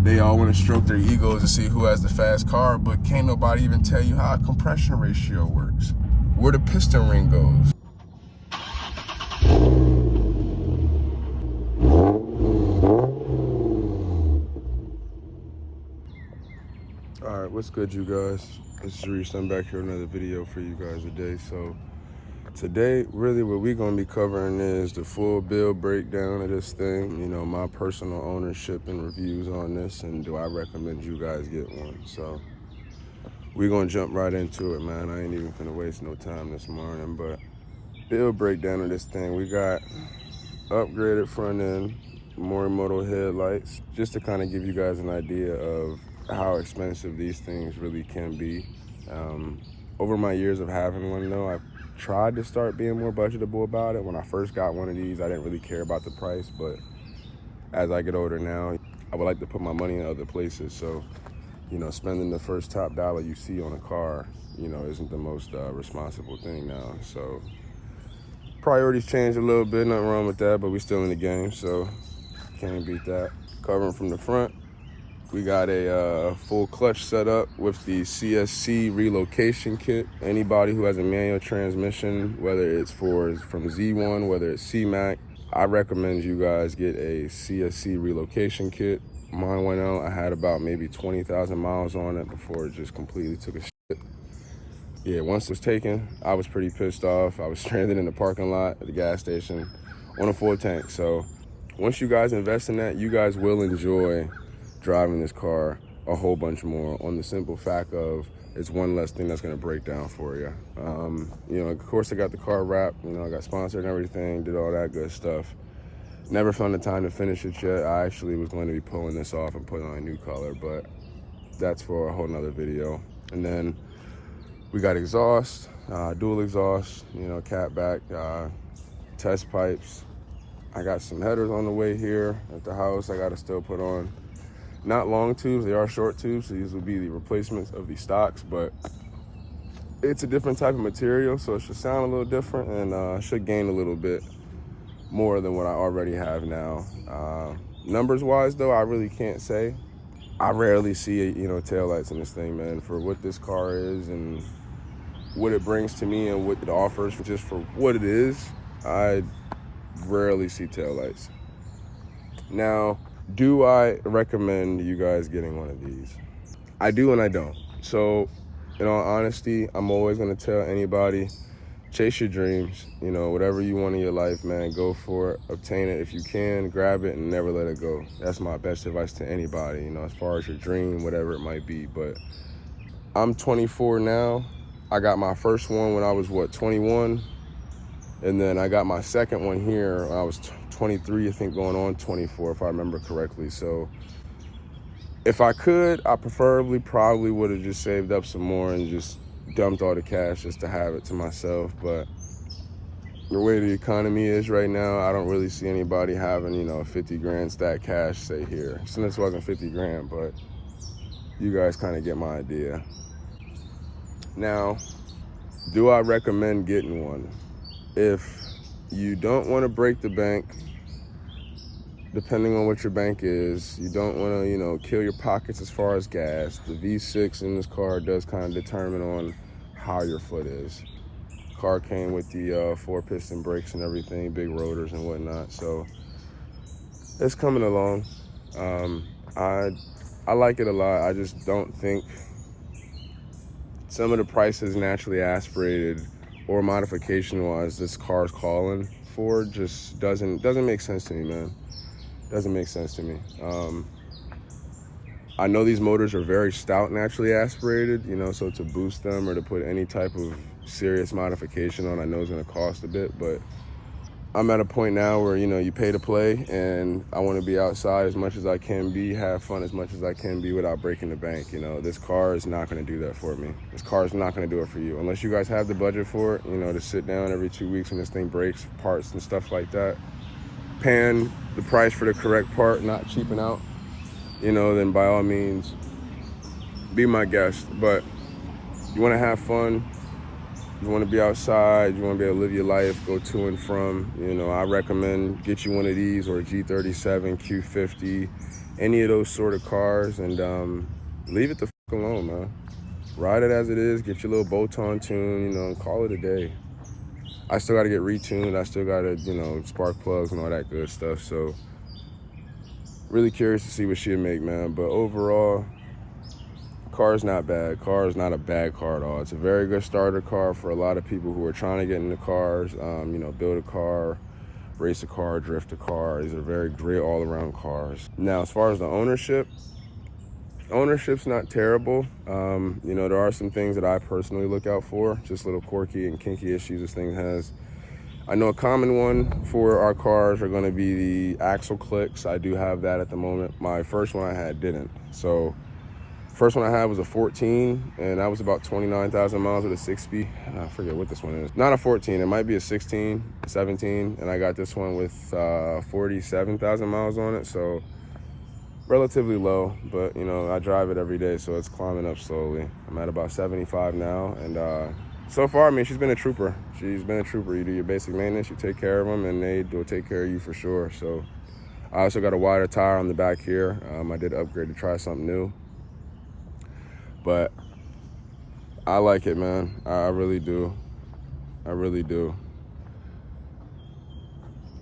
They all want to stroke their egos to see who has the fast car, but can't nobody even tell you how a compression ratio works, where the piston ring goes. All right, what's good, you guys? This is Reese. I'm back here with another video for you guys today. So today, really what we're gonna be covering is the full build breakdown of this thing, you know, my personal ownership and reviews on this, and do I recommend you guys get one. So we're gonna jump right into it, man. I ain't even gonna waste no time this morning, but build breakdown of this thing. We got upgraded front end, Morimoto headlights, just to kind of give you guys an idea of how expensive these things really can be. Over my years of having one though, I've tried to start being more budgetable about it. When I first got one of these, I didn't really care about the price, but as I get older now, I would like to put my money in other places. So, you know, spending the first top dollar you see on a car, you know, isn't the most responsible thing now. So priorities change a little bit, nothing wrong with that, but we still in the game, so can't beat that. Covering from the front, we got a full clutch setup with the CSC relocation kit. Anybody who has a manual transmission, whether it's from Z1, whether it's C-Mac, I recommend you guys get a CSC relocation kit. Mine went out, I had about maybe 20,000 miles on it before it just completely took a shit. Yeah, once it was taken, I was pretty pissed off. I was stranded in the parking lot at the gas station on a full tank. So once you guys invest in that, you guys will enjoy driving this car a whole bunch more, on the simple fact of it's one less thing that's gonna break down for you. You know, of course I got the car wrapped, you know, I got sponsored and everything, did all that good stuff. Never found the time to finish it yet. I actually was going to be pulling this off and putting on a new color, but that's for a whole nother video. And then we got exhaust, dual exhaust, you know, cat back, test pipes. I got some headers on the way here at the house I gotta still put on. Not long tubes, they are short tubes, so these will be the replacements of the stocks, but it's a different type of material, so it should sound a little different and should gain a little bit more than what I already have now. Numbers wise though, I really can't say. I rarely see, you know, taillights in this thing, man. For what this car is and what it brings to me and what it offers, just for what it is, I rarely see taillights. Now, do I recommend you guys getting one of these? I do and I don't. So, in all honesty, I'm always gonna tell anybody, chase your dreams. You know, whatever you want in your life, man, go for it, obtain it if you can, grab it and never let it go. That's my best advice to anybody, you know, as far as your dream, whatever it might be. But I'm 24 now. I got my first one when I was, 21? And then I got my second one here when I was 23, I think, going on 24, if I remember correctly. So if I could, I preferably probably would have just saved up some more and just dumped all the cash just to have it to myself. But the way the economy is right now, I don't really see anybody having, you know, 50 grand stacked cash, say, here. So this wasn't 50 grand, but you guys kind of get my idea. Now, do I recommend getting one? If you don't want to break the bank, depending on what your bank is, you don't want to, you know, kill your pockets as far as gas, the V6 in this car does kind of determine on how your foot is. Car came with the 4-piston brakes and everything, big rotors and whatnot, so it's coming along. I like it a lot. I just don't think some of the prices naturally aspirated or modification wise this car's calling for just doesn't make sense to me, man. Doesn't make sense to me. I know these motors are very stout naturally aspirated, you know, so to boost them or to put any type of serious modification on, I know it's gonna cost a bit, but I'm at a point now where, you know, you pay to play, and I want to be outside as much as I can be, have fun as much as I can be without breaking the bank. You know, this car is not going to do that for me. This car is not going to do it for you. Unless you guys have the budget for it, you know, to sit down every 2 weeks when this thing breaks, parts and stuff like that, paying the price for the correct part, not cheaping out, you know, then by all means, be my guest. But you want to have fun, you want to be outside, you want to be able to live your life, go to and from, you know, I recommend get you one of these or a G37, Q50, any of those sort of cars, and leave it the fuck alone, man. Ride it as it is, get your little bolt-on tune, you know, and call it a day. I still got to get retuned. I still got to, you know, spark plugs and all that good stuff. So really curious to see what she'll make, man. But overall, car's not bad. Car is not a bad car at all. It's a very good starter car for a lot of people who are trying to get into cars, you know, build a car, race a car, drift a car. These are very great all-around cars. Now, as far as the ownership's not terrible. You know, there are some things that I personally look out for, just little quirky and kinky issues this thing has. I know a common one for our cars are going to be the axle clicks. I do have that at the moment. My first one I had didn't. So first one I had was a 14, and that was about 29,000 miles with a 6-speed. I forget what this one is. Not a 14, it might be a 16, 17, and I got this one with 47,000 miles on it. So relatively low, but you know, I drive it every day, so it's climbing up slowly. I'm at about 75 now, and so far, I mean, she's been a trooper. She's been a trooper. You do your basic maintenance, you take care of them, and they will take care of you for sure. So I also got a wider tire on the back here. I did upgrade to try something new, but I like it, man. I really do. I really do.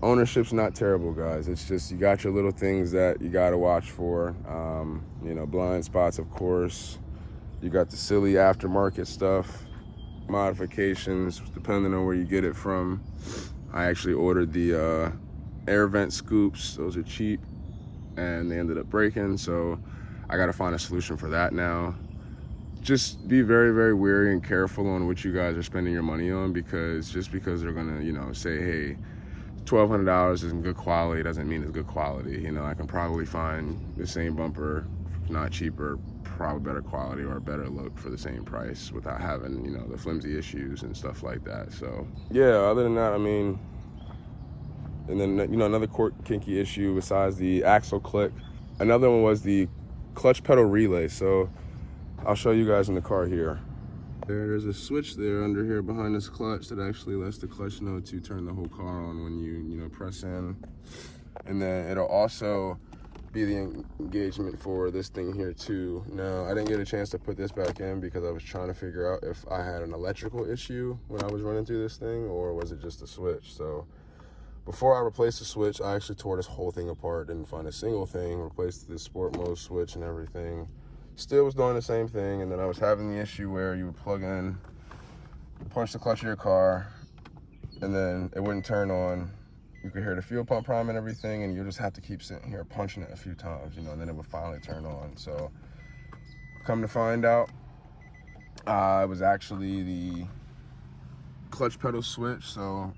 Ownership's not terrible, guys. It's just you got your little things that you got to watch for. You know, blind spots, of course. You got the silly aftermarket stuff, modifications, depending on where you get it from. I actually ordered the air vent scoops. Those are cheap, and they ended up breaking, so I got to find a solution for that now. Just be very, very wary and careful on what you guys are spending your money on, because just because they're gonna, you know, say, hey, $1,200 isn't good quality doesn't mean it's good quality. You know, I can probably find the same bumper, if not cheaper, probably better quality or a better look for the same price without having, you know, the flimsy issues and stuff like that. So yeah, other than that, I mean, and then, you know, another kinky issue besides the axle click, another one was the clutch pedal relay. So I'll show you guys in the car here. There's a switch there under here behind this clutch that actually lets the clutch know to turn the whole car on when you know, press in. And then it'll also be the engagement for this thing here too. Now, I didn't get a chance to put this back in because I was trying to figure out if I had an electrical issue when I was running through this thing, or was it just a switch. So before I replaced the switch, I actually tore this whole thing apart, didn't find a single thing, replaced the sport mode switch and everything. Still was doing the same thing, and then I was having the issue where you would plug in, you punch the clutch of your car, and then it wouldn't turn on. You could hear the fuel pump prime and everything, and you just have to keep sitting here punching it a few times, you know, and then it would finally turn on. So come to find out, it was actually the clutch pedal switch. So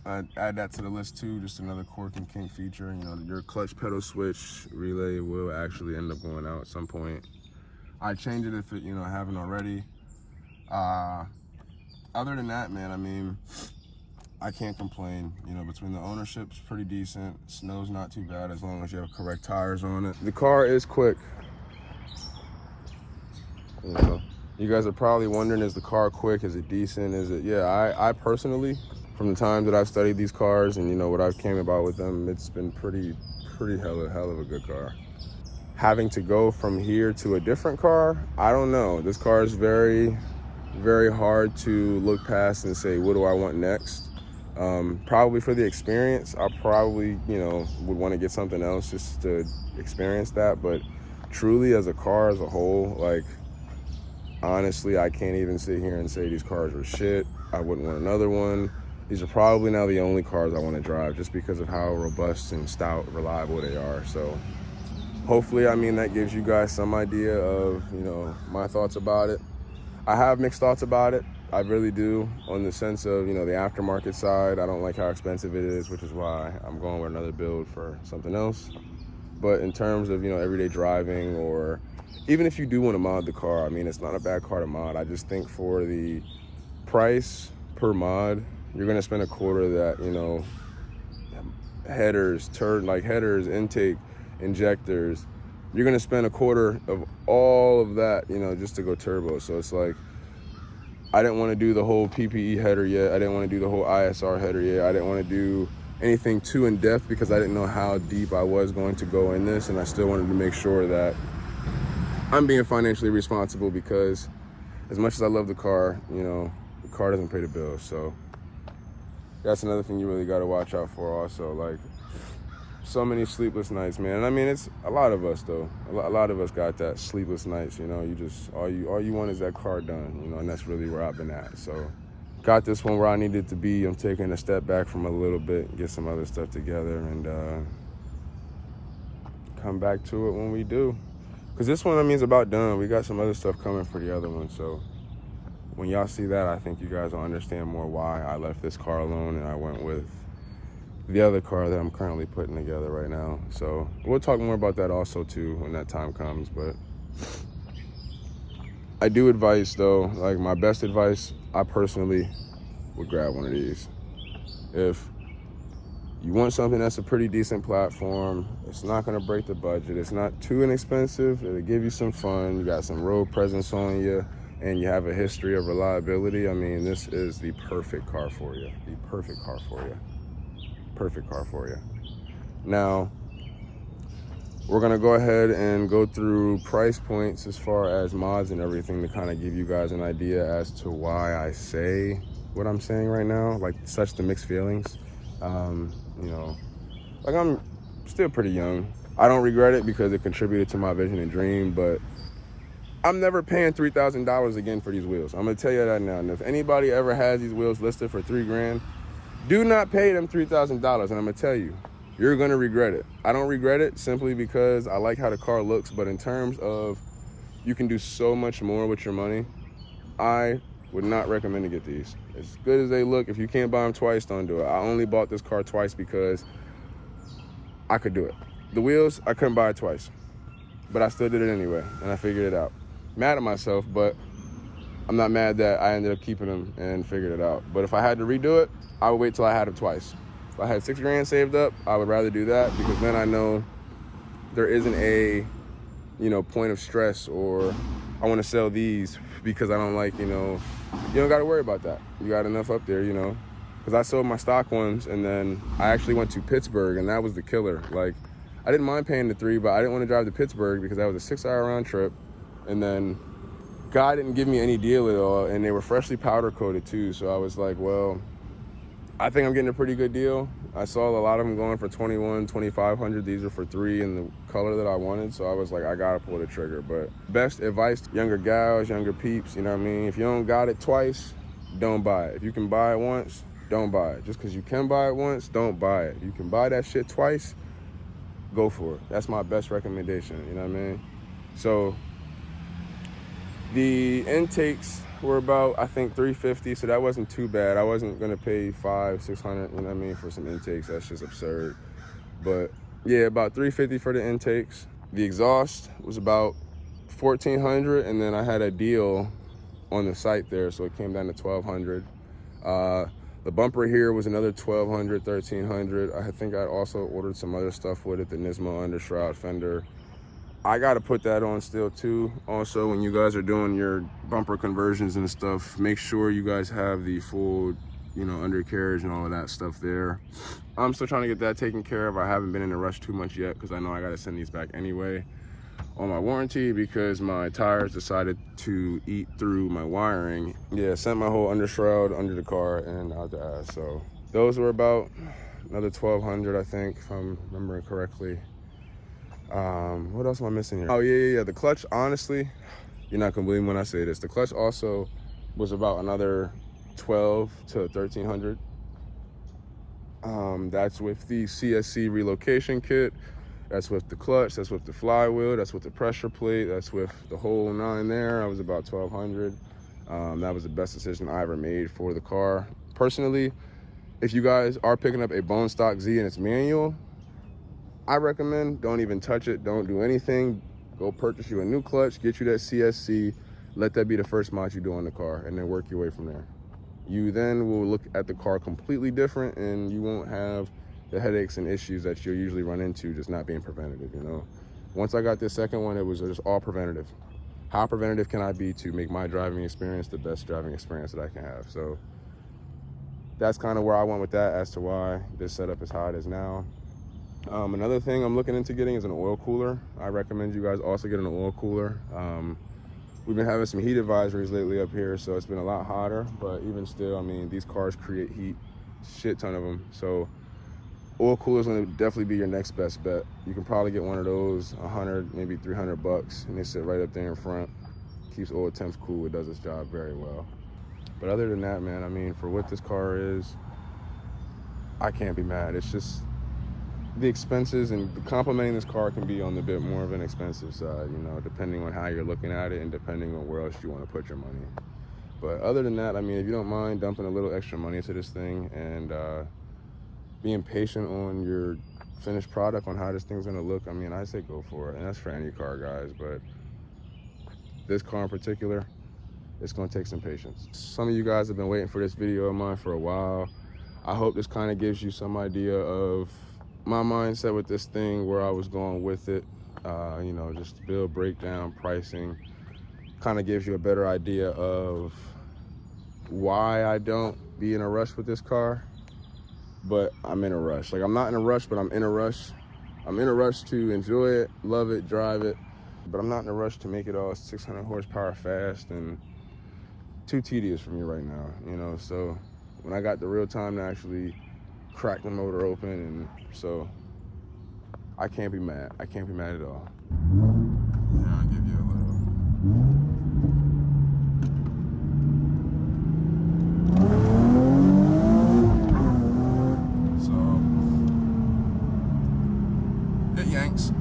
I'd add that to the list too, just another quirk and kink feature. You know, your clutch pedal switch relay will actually end up going out at some point. I change it if it, you know, I haven't already. Other than that, man, I mean, I can't complain. You know, between the ownership's pretty decent, snow's not too bad as long as you have correct tires on it. The car is quick. You know, you guys are probably wondering, is the car quick? Is it decent? Is it? Yeah, I personally, from the time that I've studied these cars and, you know, what I've came about with them, it's been pretty hell of a good car. Having to go from here to a different car, I don't know. This car is very, very hard to look past and say, what do I want next? Probably for the experience, I probably, you know, would want to get something else just to experience that. But truly, as a car as a whole, like, honestly, I can't even sit here and say these cars are shit. I wouldn't want another one. These are probably now the only cars I want to drive just because of how robust and stout, reliable they are. So hopefully, I mean, that gives you guys some idea of, you know, my thoughts about it. I have mixed thoughts about it. I really do, on the sense of, you know, the aftermarket side. I don't like how expensive it is, which is why I'm going with another build for something else. But in terms of, you know, everyday driving, or even if you do want to mod the car, I mean, it's not a bad car to mod. I just think for the price per mod, you're going to spend a quarter of that, you know, headers, intake, injectors. You're going to spend a quarter of all of that, you know, just to go turbo. So it's like, I didn't want to do the whole PPE header yet. I didn't want to do the whole ISR header yet. I didn't want to do anything too in depth because I didn't know how deep I was going to go in this, and I still wanted to make sure that I'm being financially responsible, because as much as I love the car, you know, the car doesn't pay the bills. So that's another thing you really got to watch out for also. Like, so many sleepless nights, man. And I mean, it's a lot of us though. A lot of us got that sleepless nights, you know. You just, all you want is that car done, you know, and that's really where I've been at. So got this one where I needed to be. I'm taking a step back from a little bit, get some other stuff together, and come back to it when we do. Because this one, I mean, is about done. We got some other stuff coming for the other one. So when y'all see that, I think you guys will understand more why I left this car alone and I went with the other car that I'm currently putting together right now. So we'll talk more about that also too when that time comes. But I do advise though, like my best advice, I personally would grab one of these. If you want something that's a pretty decent platform, it's not gonna break the budget, it's not too inexpensive, it'll give you some fun, you got some road presence on you, and you have a history of reliability, I mean, this is the perfect car for you. The perfect car for you. Perfect car for you. Now, we're gonna go ahead and go through price points as far as mods and everything to kind of give you guys an idea as to why I say what I'm saying right now, like such the mixed feelings. You know, like I'm still pretty young. I don't regret it because it contributed to my vision and dream, but I'm never paying $3,000 again for these wheels. I'm gonna tell you that now. And if anybody ever has these wheels listed for $3 grand, do not pay them $3,000. And I'm gonna tell you, you're gonna regret it. I don't regret it simply because I like how the car looks, but in terms of you can do so much more with your money, I would not recommend to get these. As good as they look, if you can't buy them twice, don't do it. I only bought this car twice because I could do it. The wheels, I couldn't buy it twice, but I still did it anyway, and I figured it out. Mad at myself, but I'm not mad that I ended up keeping them and figured it out. But if I had to redo it, I would wait till I had them twice. If I had $6 grand saved up, I would rather do that, because then I know there isn't a, you know, point of stress or I want to sell these because I don't like, you know, you don't got to worry about that. You got enough up there, you know, because I sold my stock ones and then I actually went to Pittsburgh, and that was the killer. Like, I didn't mind paying the $3, but I didn't want to drive to Pittsburgh because that was a 6-hour round trip. And then God didn't give me any deal at all, and they were freshly powder coated too. So I was like, well, I think I'm getting a pretty good deal. I saw a lot of them going for $2,100, $2,500. These are for $3 in the color that I wanted. So I was like, I gotta pull the trigger. But best advice to younger gals, younger peeps, you know what I mean? If you don't got it twice, don't buy it. If you can buy it once, don't buy it. Just because you can buy it once, don't buy it. You can buy that shit twice, go for it. That's my best recommendation, you know what I mean? So the intakes were about, I think, $350, so that wasn't too bad. I wasn't gonna pay $500, $600, you know what I mean, for some intakes. That's just absurd. But yeah, about $350 for the intakes. The exhaust was about $1,400, and then I had a deal on the site there, so it came down to $1,200. The bumper here was another $1,200, $1,300. I think I also ordered some other stuff with it, the Nismo undershroud fender. I got to put that on still too. Also, when you guys are doing your bumper conversions and stuff, make sure you guys have the full, you know, undercarriage and all of that stuff there. I'm still trying to get that taken care of. I haven't been in a rush too much yet because I know I got to send these back anyway on my warranty because my tires decided to eat through my wiring. Yeah, sent my whole undershroud under the car and out the ass. So those were about another $1,200, I think, if I'm remembering correctly. What else am I missing here? Oh yeah, the clutch, honestly, you're not gonna believe me when I say this, the clutch also was about another $1,200 to $1,300. That's with the CSC relocation kit, that's with the clutch, that's with the flywheel, that's with the pressure plate, that's with the whole 9 there. I was about $1,200. That was the best decision I ever made for the car. Personally, if you guys are picking up a bone stock Z and it's manual, I recommend don't even touch it, don't do anything. Go purchase you a new clutch, get you that CSC, let that be the first mod you do on the car, and then work your way from there. You then will look at the car completely different, and you won't have the headaches and issues that you'll usually run into just not being preventative, you know? Once I got this second one, it was just all preventative. How preventative can I be to make my driving experience the best driving experience that I can have? So that's kind of where I went with that as to why this setup is how it is now. Another thing I'm looking into getting is an oil cooler. I recommend you guys also get an oil cooler. We've been having some heat advisories lately up here, so it's been a lot hotter, but even still, I mean, these cars create heat, shit ton of them. So oil cooler is going to definitely be your next best bet. You can probably get one of those, 100, maybe 300 bucks, and they sit right up there in front. Keeps oil temps cool. It does its job very well. But other than that, man, I mean, for what this car is, I can't be mad. It's just the expenses, and complimenting this car can be on the bit more of an expensive side, you know, depending on how you're looking at it and depending on where else you want to put your money. But other than that, I mean, if you don't mind dumping a little extra money into this thing and being patient on your finished product, on how this thing's going to look, I mean, I say go for it. And that's for any car, guys. But this car in particular, it's going to take some patience. Some of you guys have been waiting for this video of mine for a while. I hope this kind of gives you some idea of my mindset with this thing, where I was going with it. You know, just build, breakdown, pricing, kind of gives you a better idea of why I don't be in a rush with this car. But I'm in a rush. Like, I'm not in a rush, but I'm in a rush. I'm in a rush to enjoy it, love it, drive it, but I'm not in a rush to make it all 600 horsepower fast and too tedious for me right now, you know. So when I got the real time to actually crack the motor open, and so I can't be mad. I can't be mad at all. Yeah, I'll give you a little. So it yanks.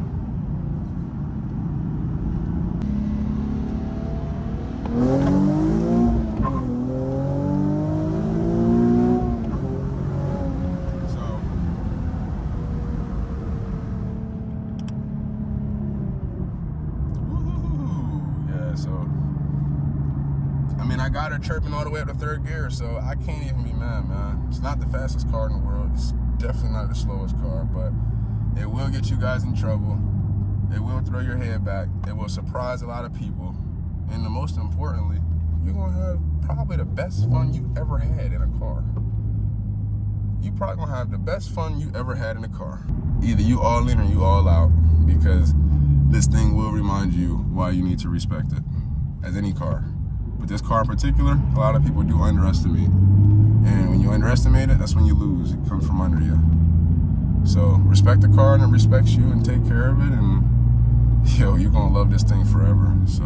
I got her chirping all the way up to third gear, so I can't even be mad, man. It's not the fastest car in the world. It's definitely not the slowest car, but it will get you guys in trouble. It will throw your head back. It will surprise a lot of people. And the most importantly, you're gonna have probably the best fun you ever had in a car. You probably gonna have the best fun you ever had in a car. Either you all in or you all out, because this thing will remind you why you need to respect it, as any car. But this car in particular, a lot of people do underestimate. And when you underestimate it, that's when you lose. It comes from under you. So respect the car and it respects you, and take care of it. And yo, you're gonna love this thing forever. So